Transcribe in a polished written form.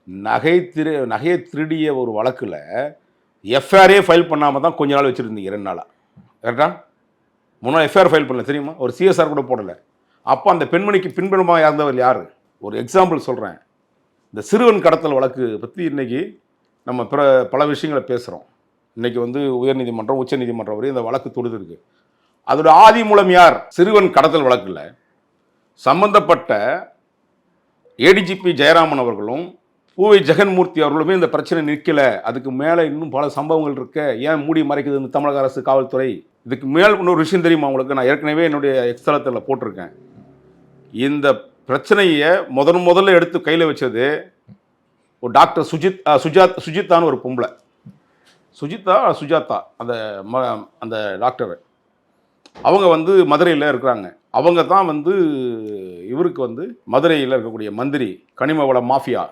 நகையை திருடிய ஒரு வழக்கில் எஃப்ஐஆரே ஃபைல் பண்ணாமல் தான் கொஞ்ச நாள் வச்சுருந்தீங்க 2 நாளாக. கரெக்டா? முன்னாள் எஃப்ஐஆர் ஃபைல் பண்ணல தெரியுமா? ஒரு சிஎஸ்ஆர் கூட போடலை. அப்போ அந்த பெண்மணிக்கு பின்புலமாக இருந்தவர் யார்? ஒரு எக்ஸாம்பிள் சொல்கிறேன். இந்த சிறுவன் கடத்தல் வழக்கு பற்றி இன்றைக்கி நம்ம பல விஷயங்களை பேசுகிறோம். இன்றைக்கி உயர்நீதிமன்றம், உச்சநீதிமன்றம் வரையும் இந்த வழக்கு தொடுதிருக்கு. அதோட ஆதி மூலம் யார்? சிறுவன் கடத்தல் வழக்கில் சம்பந்தப்பட்ட ஏடிஜிபி ஜெயராமன் அவர்களும் பூவை ஜெகன்மூர்த்தி அவர்களுமே இந்த பிரச்சனை நிற்கல. அதுக்கு மேலே இன்னும் பல சம்பவங்கள் இருக்க, ஏன் மூடி மறைக்குது இந்த தமிழக அரசு காவல்துறை? இதுக்கு மேல் இன்னொரு விஷயம் தெரியுமா உங்களுக்கு? நான் ஏற்கனவே என்னுடைய எக்ஸ்தலத்தில் போட்டிருக்கேன். இந்த பிரச்சனையை முதல்ல எடுத்து கையில் வச்சது ஒரு டாக்டர் சுஜித்தான்னு ஒரு பொம்பளை. சுஜாதா அந்த டாக்டர். அவங்க மதுரையில் இருக்கிறாங்க. அவங்க தான் இவருக்கு மதுரையில் இருக்கக்கூடிய மந்திரி, கனிம வள மாஃபியா